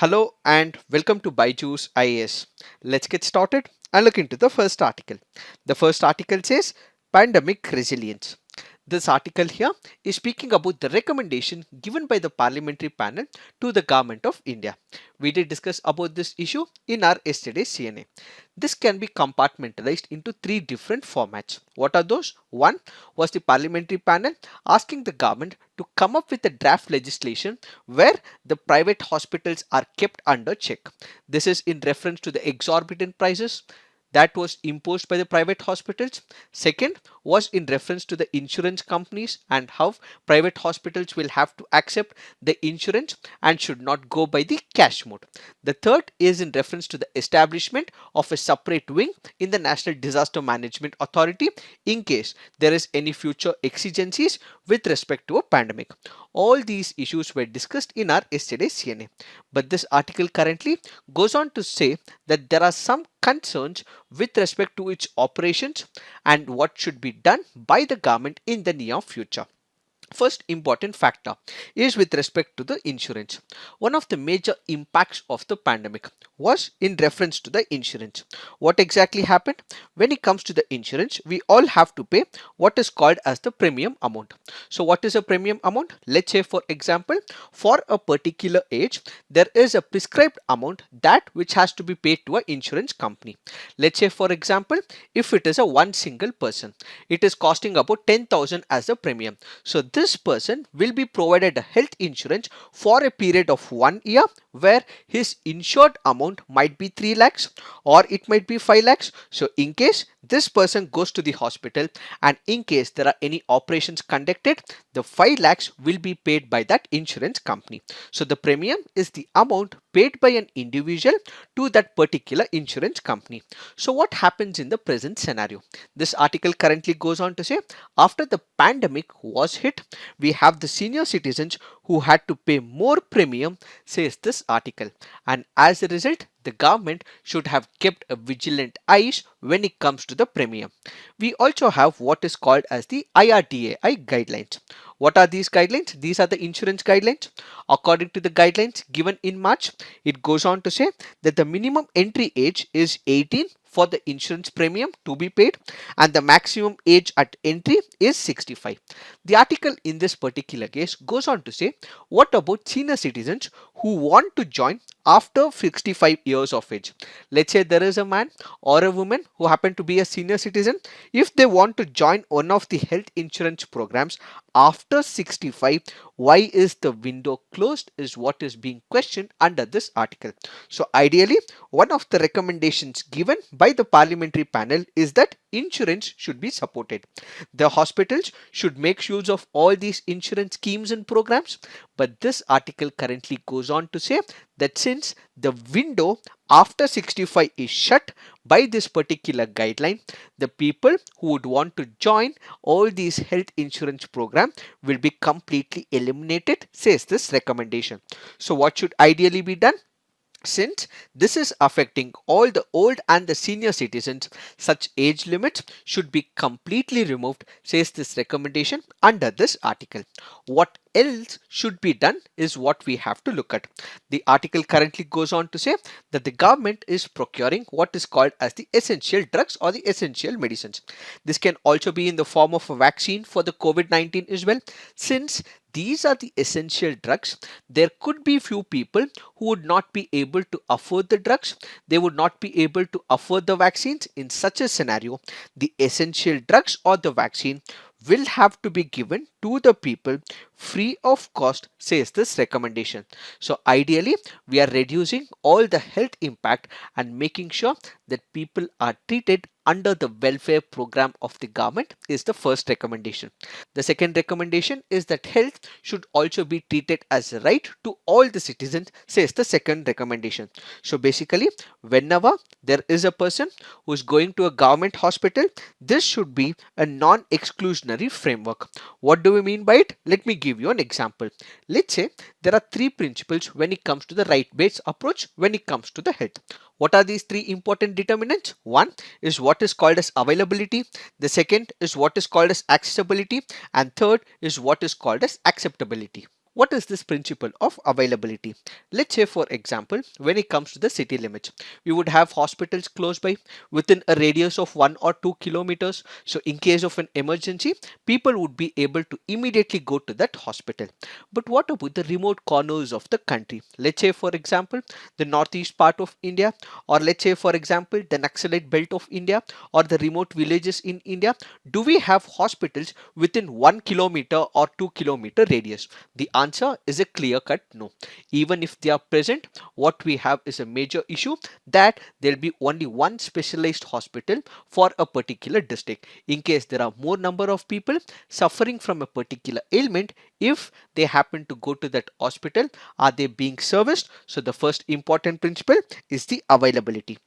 Hello and welcome to Byju's IAS. Let's get started and look into the first article. The first article says Pandemic Resilience. This article here is speaking about the recommendation given by the parliamentary panel to the government of India. We did discuss about this issue in our yesterday's CNA. This can be compartmentalized into three different formats. What are those? One was the parliamentary panel asking the government to come up with a draft legislation where the private hospitals are kept under check. This is in reference to the exorbitant prices that was imposed by the private hospitals. Second was in reference to the insurance companies and how private hospitals will have to accept the insurance and should not go by the cash mode. The third is in reference to the establishment of a separate wing in the National Disaster Management Authority in case there is any future exigencies with respect to a pandemic. All these issues were discussed in our yesterday's CNA. But this article currently goes on to say that there are some concerns with respect to its operations and what should be done by the government in the near future. First important factor is with respect to the insurance. One of the major impacts of the pandemic was in reference to the insurance. What exactly happened? When it comes to the insurance, we all have to pay what is called as the premium amount. So what is a premium amount? Let's say for example, for a particular age, there is a prescribed amount that which has to be paid to an insurance company. Let's say for example, if it is a one single person, it is costing about 10,000 as a premium. So this person will be provided a health insurance for a period of 1 year where his insured amount might be 3 lakhs or it might be 5 lakhs. So in case this person goes to the hospital and in case there are any operations conducted, the 5 lakhs will be paid by that insurance company. So the premium is the amount paid by an individual to that particular insurance company. So what happens in the present scenario? This article currently goes on to say after the pandemic was hit, we have the senior citizens who had to pay more premium, says this article, and as a result the government should have kept a vigilant eyes when it comes to the premium. We also have what is called as the IRDAI guidelines. What are these guidelines? These are the insurance guidelines. According to the guidelines given in March, it goes on to say that the minimum entry age is 18 for the insurance premium to be paid and the maximum age at entry is 65. The article in this particular case goes on to say what about senior citizens who want to join after 65 years of age. Let's say there is a man or a woman who happen to be a senior citizen. If they want to join one of the health insurance programs after 65, why is the window closed is what is being questioned under this article. So ideally, one of the recommendations given by the parliamentary panel is that insurance should be supported. The hospitals should make use of all these insurance schemes and programs. But this article currently goes on to say that since the window after 65 is shut by this particular guideline, the people who would want to join all these health insurance program will be completely eliminated, says this recommendation. So what should ideally be done? Since this is affecting all the old and the senior citizens, such age limits should be completely removed, says this recommendation under this article. What else should be done is what we have to look at. The article currently goes on to say that the government is procuring what is called as the essential drugs or the essential medicines. This can also be in the form of a vaccine for the COVID-19 as well. Since these are the essential drugs, there could be few people who would not be able to afford the drugs. They would not be able to afford the vaccines. In such a scenario, the essential drugs or the vaccine will have to be given to the people free of cost, says this recommendation. So ideally, we are reducing all the health impact and making sure that people are treated under the welfare program of the government is the first recommendation. The second recommendation is that health should also be treated as a right to all the citizens, says the second recommendation. So basically, whenever there is a person who is going to a government hospital, this should be a non-exclusionary framework. What do we mean by it? Let me give you an example. Let's say there are three principles when it comes to the right-based approach when it comes to the health. What are these three important determinants? One is what is called as availability. The second is what is called as accessibility. And third is what is called as acceptability. What is this principle of availability? Let's say, for example, when it comes to the city limits, we would have hospitals close by within a radius of 1 or 2 kilometers. So, in case of an emergency, people would be able to immediately go to that hospital. But what about the remote corners of the country? Let's say, for example, the northeast part of India, or let's say, for example, the Naxalite belt of India, or the remote villages in India. Do we have hospitals within 1 kilometer or 2 kilometer radius? The answer is a clear cut no. Even if they are present, what we have is a major issue that there will be only one specialized hospital for a particular district. In case there are more number of people suffering from a particular ailment, if they happen to go to that hospital, are they being serviced? So the first important principle is the availability.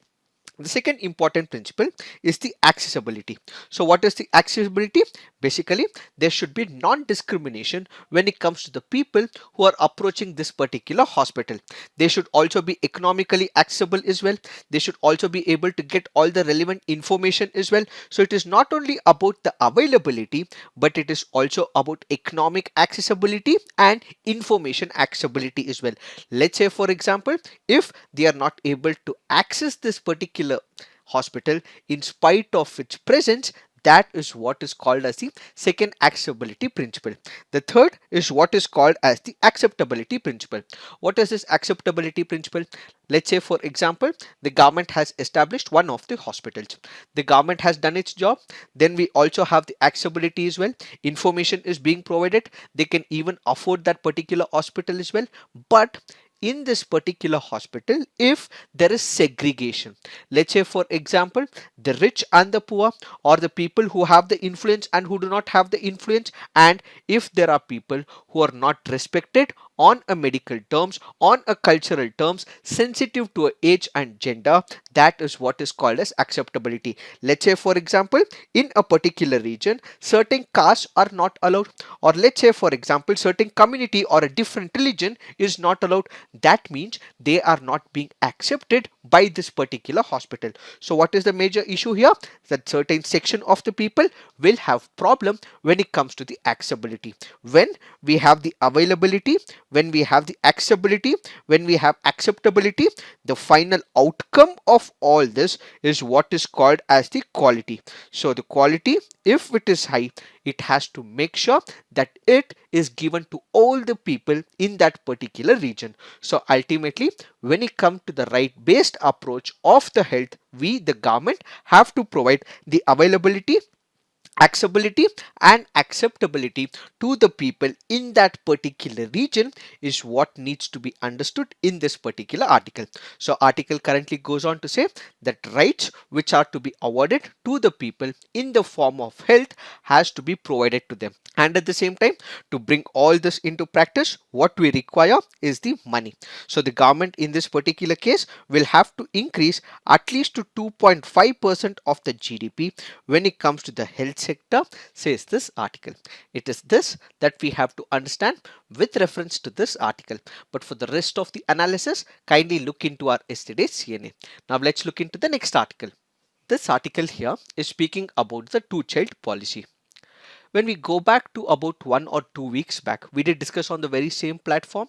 The second important principle is the accessibility. So what is the accessibility? Basically, there should be non-discrimination when it comes to the people who are approaching this particular hospital. They should also be economically accessible as well. They should also be able to get all the relevant information as well. So it is not only about the availability, but it is also about economic accessibility and information accessibility as well. Let's say, for example, if they are not able to access this particular hospital in spite of its presence, that is what is called as the second accessibility principle. The third is what is called as the acceptability principle. What is this acceptability principle? Let's say, for example, the government has established one of the hospitals. The government has done its job. Then we also have the accessibility as well. Information is being provided. They can even afford that particular hospital as well. But in this particular hospital, if there is segregation, let's say, for example, the rich and the poor, or the people who have the influence and who do not have the influence, and if there are people who are not respected on a medical terms, on a cultural terms, sensitive to age and gender, that is what is called as acceptability. Let's say, for example, in a particular region, certain castes are not allowed, or let's say, for example, certain community or a different religion is not allowed. That means they are not being accepted by this particular hospital. So what is the major issue here? That certain section of the people will have problem when it comes to the accessibility. When we have the availability, when we have the accessibility, when we have acceptability, the final outcome of all this is what is called as the quality. So the quality, if it is high, it has to make sure that it is given to all the people in that particular region. So ultimately, when it comes to the right based approach of the health, we, the government, have to provide the availability, accessibility and acceptability to the people in that particular region is what needs to be understood in this particular article. So article currently goes on to say that rights which are to be awarded to the people in the form of health has to be provided to them, and at the same time, to bring all this into practice, what we require is the money. So the government in this particular case will have to increase at least to 2.5% of the GDP when it comes to the health sector, says this article. It is this that we have to understand with reference to this article. But for the rest of the analysis, kindly look into our yesterday's CNA. Now let's look into the next article. This article here is speaking about the two-child policy. When we go back to about 1 or 2 weeks back, we did discuss on the very same platform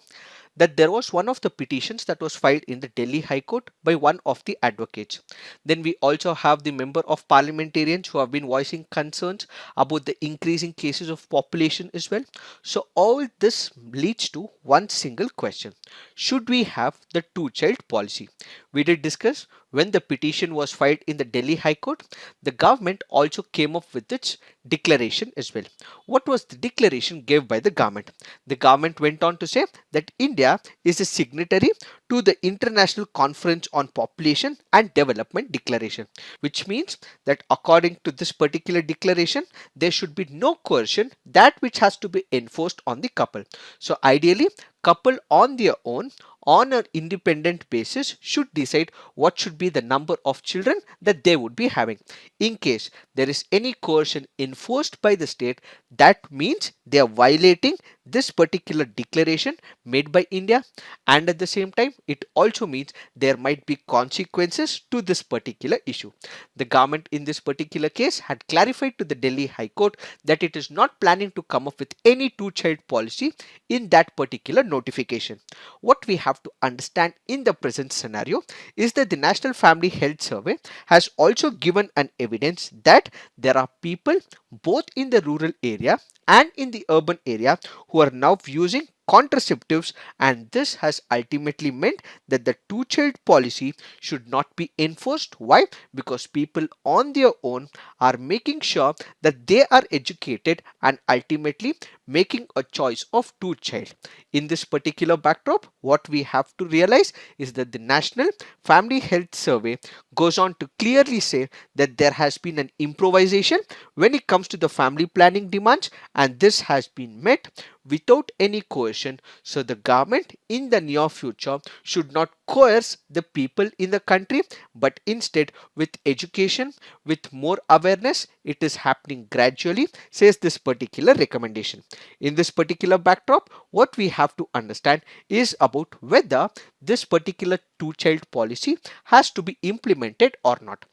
that there was one of the petitions that was filed in the Delhi High Court by one of the advocates. Then we also have the member of parliamentarians who have been voicing concerns about the increasing cases of population as well. So all this leads to one single question. Should we have the two-child policy? We did discuss when the petition was filed in the Delhi High Court, the government also came up with its declaration as well. What was the declaration given by the government? The government went on to say that India is a signatory to the International Conference on Population and Development Declaration, which means that according to this particular declaration, there should be no coercion that which has to be enforced on the couple. So ideally, couple on their own, on an independent basis, should decide what should be the number of children that they would be having. In case there is any coercion enforced by the state, that means they are violating this particular declaration made by India, and at the same time it also means there might be consequences to this particular issue. The government in this particular case had clarified to the Delhi High Court that it is not planning to come up with any two-child policy in that particular notification. What we have to understand in the present scenario is that the National Family Health Survey has also given an evidence that there are people both in the rural area and in the urban area who are now using contraceptives, and this has ultimately meant that the two child policy should not be enforced. Why? Because people on their own are making sure that they are educated and ultimately making a choice of two child. In this particular backdrop, what we have to realize is that the National Family Health Survey goes on to clearly say that there has been an improvisation when it comes to the family planning demands, and this has been met without any coercion. So the government in the near future should not coerce the people in the country, but instead with education, with more awareness, it is happening gradually, says this particular recommendation. In this particular backdrop, what we have to understand is about whether this particular two child policy has to be implemented or not.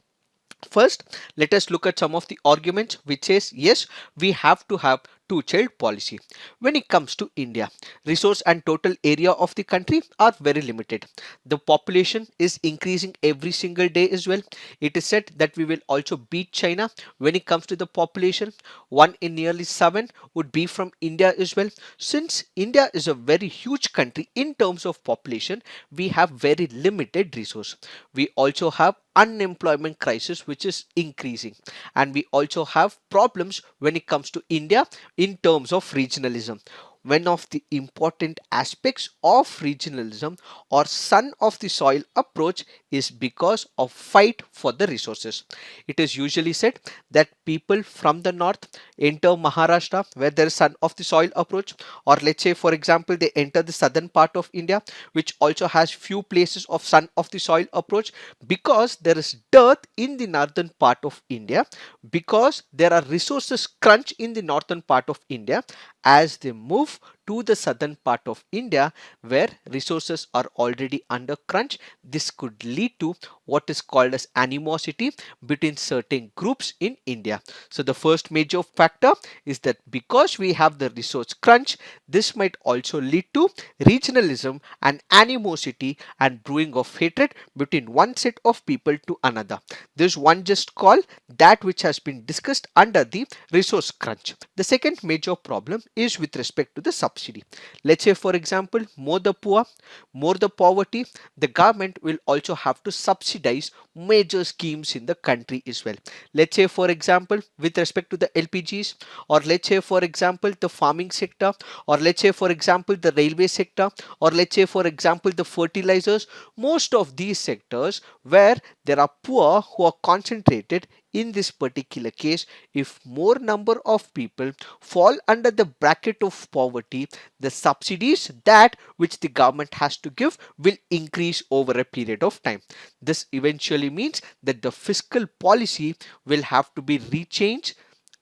First, let us look at some of the arguments which says yes, we have to have two child policy. When it comes to India, resource and total area of the country are very limited. The population is increasing every single day as well. It is said that we will also beat China when it comes to the population. 1 in nearly 7 would be from India as well. Since India is a very huge country in terms of population, we have very limited resource. We also have unemployment crisis which is increasing, and we also have problems when it comes to India in terms of regionalism. One of the important aspects of regionalism or son of the soil approach is because of fight for the resources. It is usually said that people from the north enter Maharashtra where there is son of the soil approach, or let's say for example they enter the southern part of India which also has few places of son of the soil approach, because there is dearth in the northern part of India, because there are resources crunch in the northern part of India. As they move to the southern part of India where resources are already under crunch, this could lead to what is called as animosity between certain groups in India. So the first major factor is that because we have the resource crunch, this might also lead to regionalism and animosity and brewing of hatred between one set of people to another. This one just call that which has been discussed under the resource crunch. The second major problem is with respect to the subsidy. Let's say for example, more the poor, more the poverty, the government will also have to subsidize major schemes in the country as well. Let's say for example, with respect to the LPGs, or let's say for example the farming sector, or let's say for example the railway sector, or let's say for example the fertilizers. Most of these sectors where there are poor who are concentrated, in this particular case, if more number of people fall under the bracket of poverty, the subsidies that which the government has to give will increase over a period of time. This eventually means that the fiscal policy will have to be rechanged,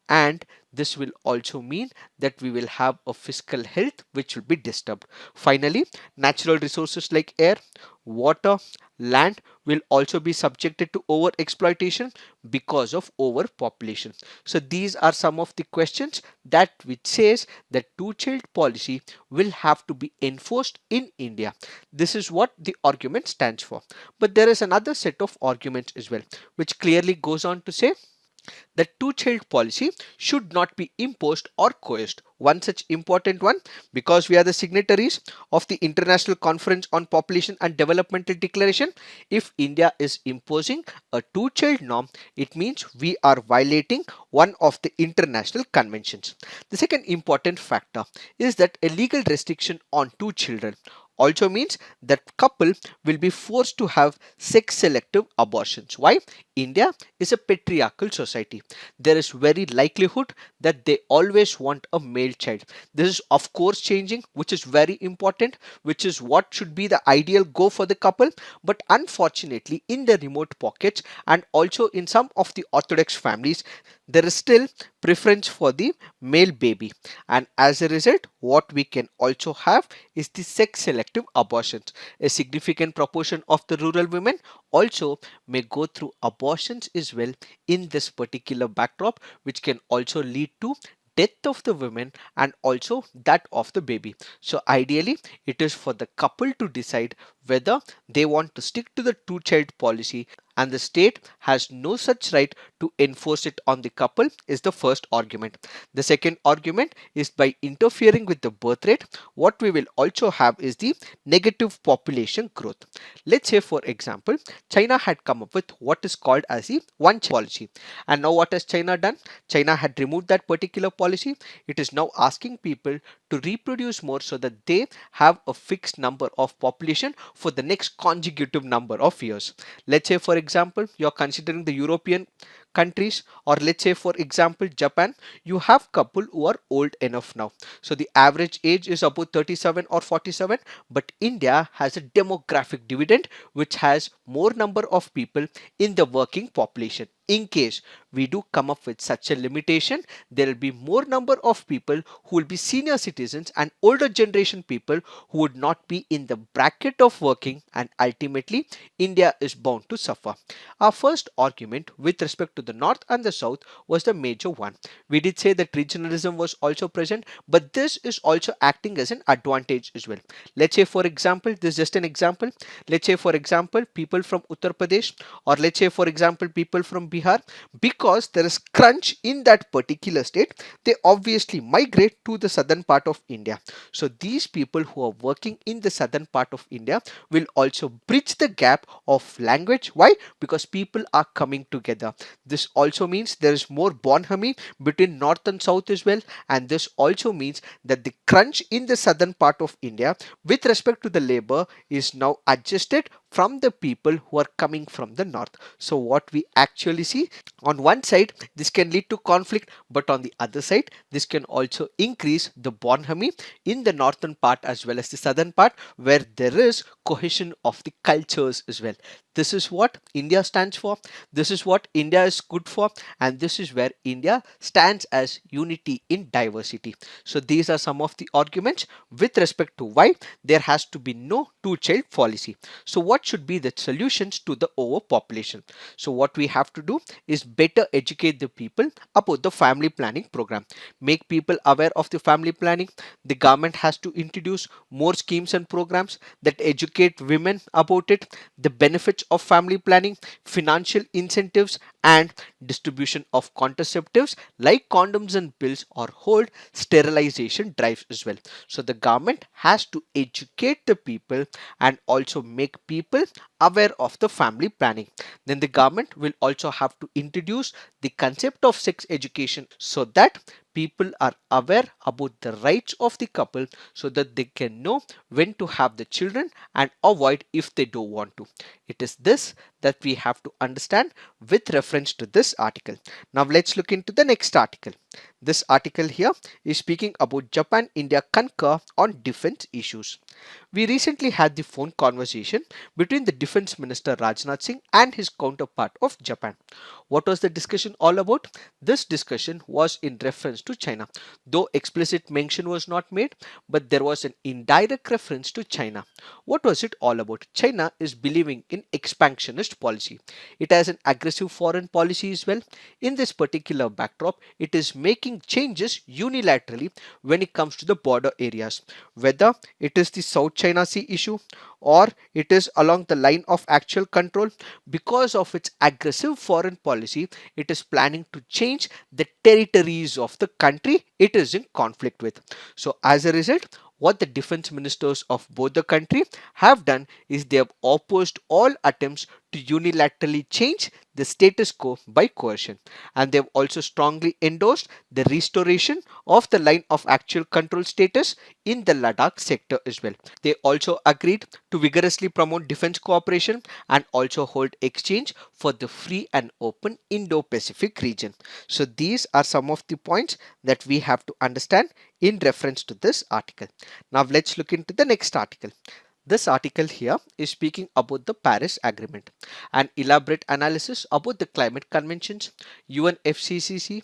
and this will also mean that we will have a fiscal health which will be disturbed. Finally, natural resources like air, water, land will also be subjected to over exploitation because of overpopulation. So these are some of the questions that which says that two child policy will have to be enforced in India. This is what the argument stands for. But there is another set of arguments as well which clearly goes on to say the two-child policy should not be imposed or coerced. One such important one, because we are the signatories of the International Conference on Population and Developmental Declaration, if India is imposing a two-child norm, it means we are violating one of the international conventions. The second important factor is that a legal restriction on two children also means that couple will be forced to have sex selective abortions. Why? India is a patriarchal society. There is very likelihood that they always want a male child. This is of course changing, which is very important, which is what should be the ideal go for the couple. But unfortunately, in the remote pockets and also in some of the orthodox families, there is still preference for the male baby, and as a result what we can also have is the sex selective abortions. A significant proportion of the rural women also may go through abortions as well in this particular backdrop, which can also lead to death of the women and also that of the baby. So ideally it is for the couple to decide whether they want to stick to the two child policy, and the state has no such right to enforce it on the couple is the first argument. The second argument is by interfering with the birth rate, what we will also have is the negative population growth. Let's say for example, China had come up with what is called as the one child policy, and now what has China done? China had removed that particular policy. It is now asking people to reproduce more so that they have a fixed number of population for the next consecutive number of years. Let's say for example, you're considering the European countries, or let's say for example Japan. You have couple who are old enough now, so the average age is about 37 or 47, but India has a demographic dividend which has more number of people in the working population. In case we do come up with such a limitation, there will be more number of people who will be senior citizens and older generation people who would not be in the bracket of working, and ultimately India is bound to suffer. Our first argument with respect to the north and the south was the major one. We did say that regionalism was also present, but this is also acting as an advantage as well. Let's say for example, this is just an example. Let's say for example, people from Uttar Pradesh, or let's say for example people from Bihar, because there is crunch in that particular state, they obviously migrate to the southern part of India. So these people who are working in the southern part of India will also bridge the gap of language. Why? Because people are coming together. This also means there is more bonhomie between north and south as well, and this also means that the crunch in the southern part of India with respect to the labor is now adjusted from the people who are coming from the north. So what we actually see, on one side this can lead to conflict, but on the other side this can also increase the bonhomie in the northern part as well as the southern part, where there is cohesion of the cultures as well. This is what India stands for, this is what India is good for, and this is where India stands as unity in diversity. So these are some of the arguments with respect to why there has to be no two child policy. So what should be the solutions to the overpopulation? So what we have to do is better educate the people about the family planning program, make people aware of the family planning. The government has to introduce more schemes and programs that educate women about it, the benefits of family planning, financial incentives, and distribution of contraceptives like condoms and pills, or hold sterilization drives as well. So the government has to educate the people and also make people aware of the family planning. Then the government will also have to introduce the concept of sex education so that people are aware about the rights of the couple, so that they can know when to have the children and avoid if they don't want to. It is this that we have to understand with reference to this article. Now let's look into the next article. This article here is speaking about Japan India concur on defense issues. We recently had the phone conversation between the Defense Minister Rajnath Singh and his counterpart of Japan. What was the discussion all about? This discussion was in reference to China. Though explicit mention was not made, but there was an indirect reference to China. What was it all about? China is believing in expansionist policy. It has an aggressive foreign policy as well. In this particular backdrop, it is making changes unilaterally when it comes to the border areas. Whether it is the South China Sea issue or it is along the line of actual control, because of its aggressive foreign policy, it is planning to change the territories of the country it is in conflict with. So as a result, what the defense ministers of both the country have done is they have opposed all attempts to unilaterally change the status quo by coercion, and they have also strongly endorsed the restoration of the line of actual control status in the Ladakh sector as well. They also agreed to vigorously promote defense cooperation and also hold exchange for the free and open Indo-Pacific region. So these are some of the points that we have to understand in reference to this article. Now let's look into the next article. This article here is speaking about the Paris Agreement, an elaborate analysis about the climate conventions, UNFCCC,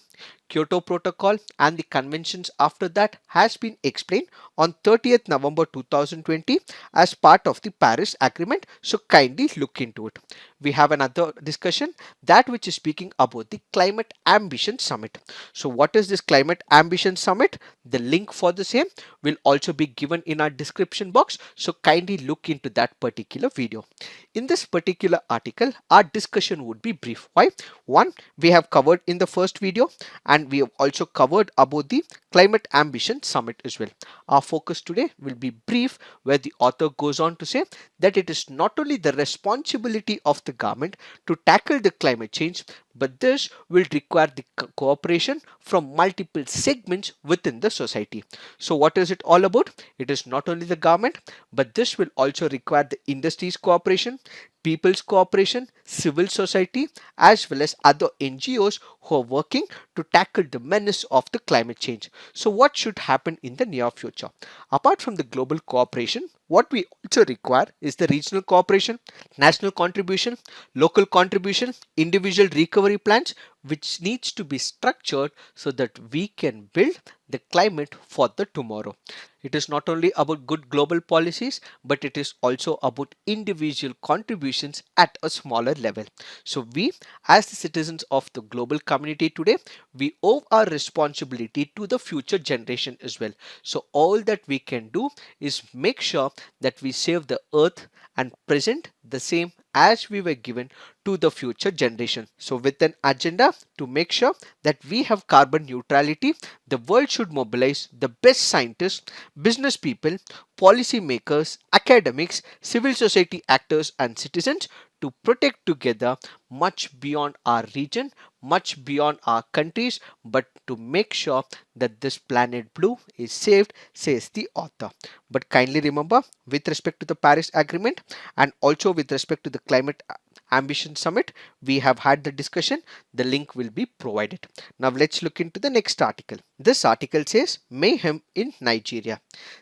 Kyoto Protocol and the conventions after that has been explained on 30th November 2020 as part of the Paris Agreement. So kindly look into it. We have another discussion, that which is speaking about the Climate Ambition Summit. So what is this Climate Ambition Summit? The link for the same will also be given in our description box. So kindly look into that particular video. In this particular article, our discussion would be brief. Why? One, we have covered in the first video, and we have also covered about the Climate Ambition Summit as well. Our focus today will be brief, where the author goes on to say that it is not only the responsibility of the government to tackle the climate change, but this will require the cooperation from multiple segments within the society. So what is it all about? It is not only the government, but this will also require the industry's cooperation, people's cooperation, civil society, as well as other NGOs who are working to tackle the menace of the climate change. So what should happen in the near future? Apart from the global cooperation, what we also require is the regional cooperation, national contribution, local contribution, individual recovery plans, which needs to be structured so that we can build the climate for the tomorrow. It is not only about good global policies, but it is also about individual contributions at a smaller level. So we, as the citizens of the global community today, we owe our responsibility to the future generation as well. So all that we can do is make sure that we save the earth and present the same as we were given to the future generation. So with an agenda to make sure that we have carbon neutrality, the world should mobilize the best scientists, business people, policy makers, academics, civil society actors and citizens to protect together much beyond our region, much beyond our countries, but to make sure that this planet blue is saved, says the author. But kindly remember, with respect to the Paris Agreement and also with respect to the Climate Ambition Summit, we have had the discussion. The link will be provided. Now let's look into the next article. This article says mayhem in Nigeria.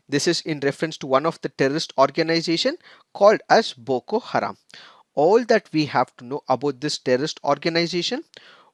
This is in reference to one of the terrorist organization called as Boko Haram. All that we have to know about this terrorist organization: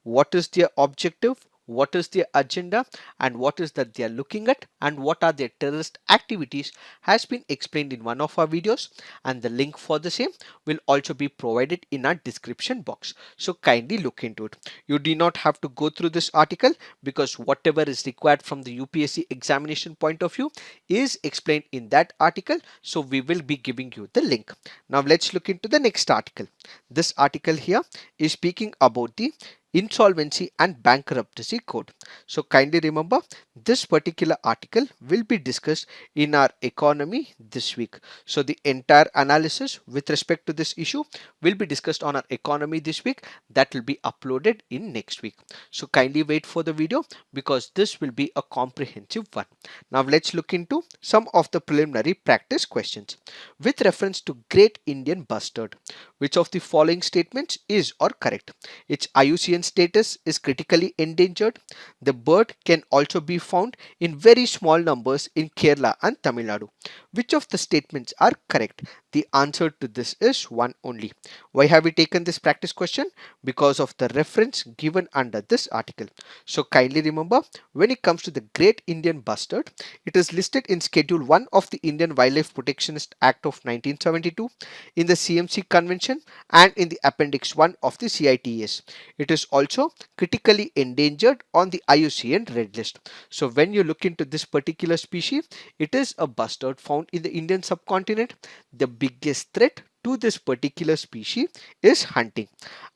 what is their objective, what is their agenda, and what is that they are looking at, and what are their terrorist activities, has been explained in one of our videos, and the link for the same will also be provided in our description box. So kindly look into it. You do not have to go through this article, because whatever is required from the UPSC examination point of view is explained in that article. So we will be giving you the link. Now let's look into the next article. This article here is speaking about the Insolvency and Bankruptcy Code. So kindly remember, this particular article will be discussed in our economy this week. So the entire analysis with respect to this issue will be discussed on our economy this week. That will be uploaded in next week. So kindly wait for the video, because this will be a comprehensive one. Now let's look into some of the preliminary practice questions. With reference to Great Indian Bustard, which of the following statements is or correct? Its IUCN status is critically endangered. The bird can also be found in very small numbers in Kerala and Tamil Nadu. Which of the statements are correct? The answer to this is one only. Why have we taken this practice question? Because of the reference given under this article. So kindly remember, when it comes to the Great Indian Bustard, it is listed in Schedule 1 of the Indian Wildlife Protectionist Act of 1972, in the CMC Convention, and in the Appendix 1 of the CITES. It is also critically endangered on the IUCN Red List. So when you look into this particular species, it is a bustard found in the Indian subcontinent. The biggest threat to this particular species is hunting,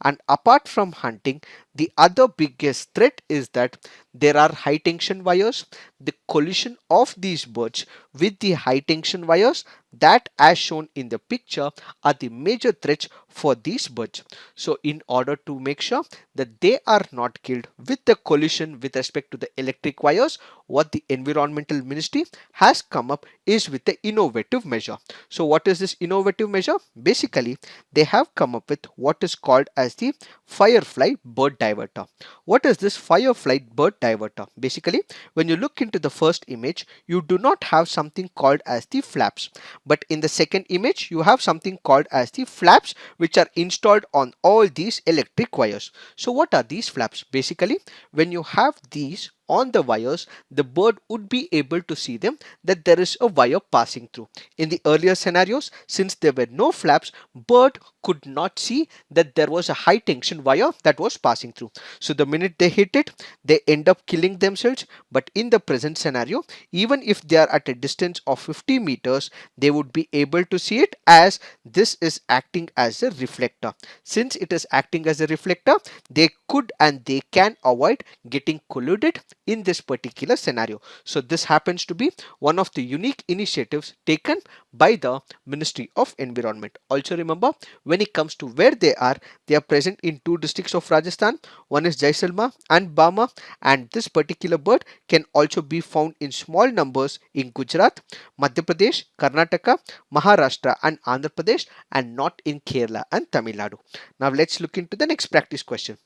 and apart from hunting, the other biggest threat is that there are high tension wires. The collision of these birds with the high tension wires, that as shown in the picture, are the major threats for these birds. So in order to make sure that they are not killed with the collision with respect to the electric wires, what the environmental ministry has come up is with the innovative measure. So what is this innovative measure? Basically, they have come up with what is called as the Firefly Bird diverter. What is this firefly bird diverter? Basically, when you look into the first image, you do not have something called as the flaps, but in the second image you have something called as the flaps, which are installed on all these electric wires. So what are these flaps? Basically, when you have these on the wires, the bird would be able to see them, that there is a wire passing through. In the earlier scenarios, since there were no flaps, bird could not see that there was a high tension wire that was passing through. So the minute they hit it, they end up killing themselves. But in the present scenario, even if they are at a distance of 50 meters, they would be able to see it, as this is acting as a reflector. Since it is acting as a reflector, they could and they can avoid getting collided in this particular scenario. So this happens to be one of the unique initiatives taken by the Ministry of Environment. Also remember, when it comes to where they are present in two districts of Rajasthan. One is Jaisalmer and Bama, and this particular bird can also be found in small numbers in Gujarat, Madhya Pradesh, Karnataka, Maharashtra and Andhra Pradesh, and not in Kerala and Tamil Nadu. Now let's look into the next practice question.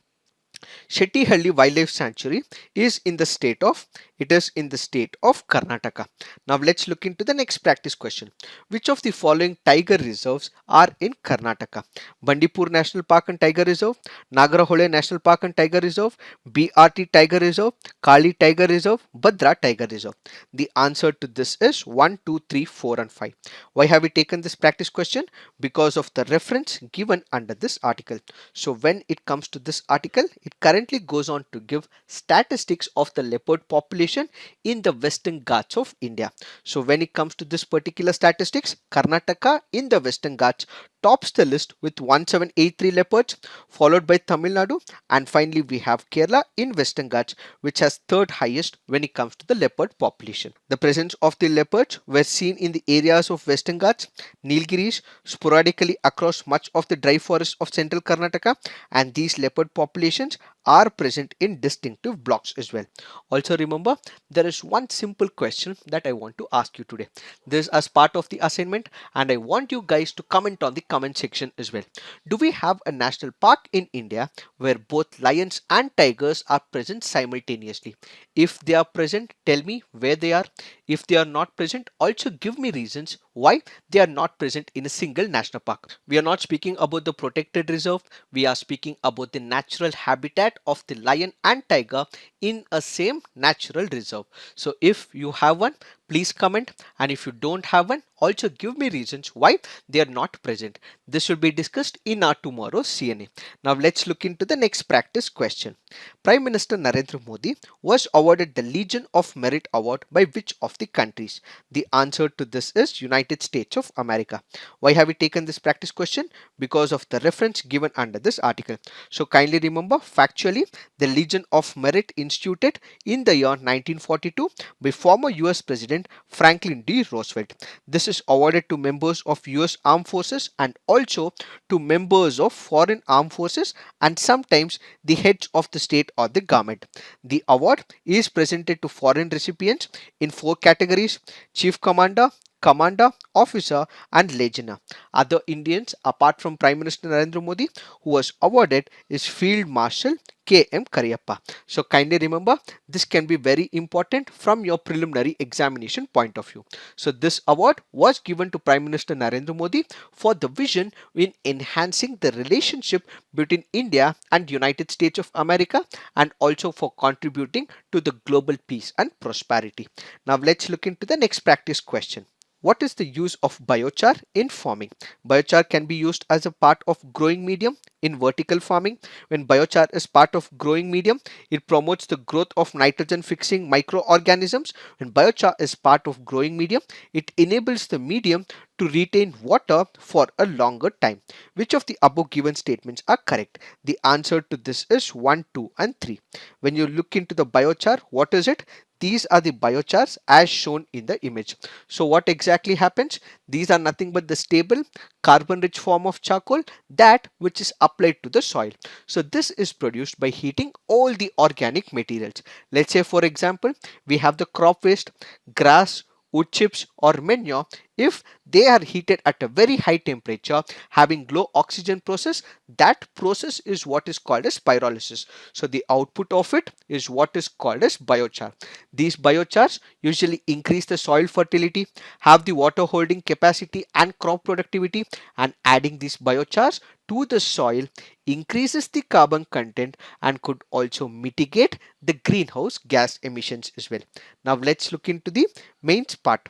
Shettihalli Wildlife Sanctuary is in the state of, it is in the state of Karnataka. Now let's look into the next practice question. Which of the following tiger reserves are in Karnataka? Bandipur National Park and Tiger Reserve, Nagarhole National Park and Tiger Reserve, BRT Tiger Reserve, Kali Tiger Reserve, Bhadra Tiger Reserve. The answer to this is 1, 2, 3, 4 and 5. Why have we taken this practice question? Because of the reference given under this article. So when it comes to this article, it currently goes on to give statistics of the leopard population in the Western Ghats of India. So when it comes to this particular statistics, Karnataka in the Western Ghats tops the list with 1783 leopards, followed by Tamil Nadu, and finally we have Kerala in Western Ghats, which has third highest when it comes to the leopard population. The presence of the leopards were seen in the areas of Western Ghats, Nilgiris, sporadically across much of the dry forest of central Karnataka, and these leopard populations are present in distinctive blocks as well. Also remember, there is one simple question that I want to ask you today. This is as part of the assignment, and I want you guys to comment on the comment section as well. Do we have a national park in India where both lions and tigers are present simultaneously? If they are present, tell me where they are. If they are not present, also give me reasons why they are not present in a single national park. We are not speaking about the protected reserve, we are speaking about the natural habitat of the lion and tiger in a same natural reserve. So if you have one, please comment, and if you don't have one, also give me reasons why they are not present. This will be discussed in our tomorrow's CNA. Now let's look into the next practice question. Prime Minister Narendra Modi was awarded the Legion of Merit Award by which of the countries? The answer to this is United States of America. Why have we taken this practice question? Because of the reference given under this article. So kindly remember, factually, the Legion of Merit instituted in the year 1942 by former US President Franklin D. Roosevelt. This is awarded to members of US Armed Forces and also to members of foreign armed forces and sometimes the heads of the state or the government. The award is presented to foreign recipients in 4 categories: Chief Commander, Commander, Officer and Legionnaire. Other Indians apart from Prime Minister Narendra Modi who was awarded is Field Marshal K.M. Kariappa. So kindly remember, this can be very important from your preliminary examination point of view. So this award was given to Prime Minister Narendra Modi for the vision in enhancing the relationship between India and United States of America, and also for contributing to the global peace and prosperity. Now let's look into the next practice question. What is the use of biochar in farming? Biochar can be used as a part of growing medium in vertical farming. When biochar is part of growing medium, it promotes the growth of nitrogen fixing microorganisms. When biochar is part of growing medium, it enables the medium to retain water for a longer time. Which of the above given statements are correct? The answer to this is 1, 2 and 3. When you look into the biochar, what is it? These are the biochars as shown in the image. So what exactly happens? These are nothing but the stable carbon rich form of charcoal, that which is applied to the soil. So this is produced by heating all the organic materials. Let's say for example, we have the crop waste, grass, wood chips or manure If they are heated at a very high temperature having low oxygen process, that process is what is called as pyrolysis. So the output of it is what is called as biochar. These biochars usually increase the soil fertility, have the water holding capacity and crop productivity, and adding these biochars to the soil increases the carbon content and could also mitigate the greenhouse gas emissions as well. Now let's look into the mains part.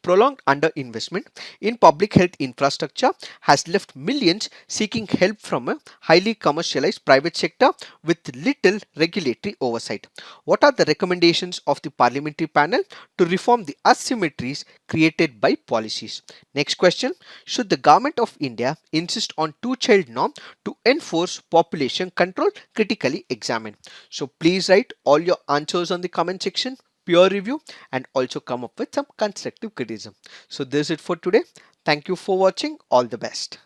Prolonged underinvestment in public health infrastructure has left millions seeking help from a highly commercialized private sector with little regulatory oversight. What are the recommendations of the parliamentary panel to reform the asymmetries created by policies? Next question: should the government of India insist on two-child norm to enforce population control? Critically examine. So please write all your answers on the comment section, peer review, and also come up with some constructive criticism. So this is it for today. Thank you for watching. All the best.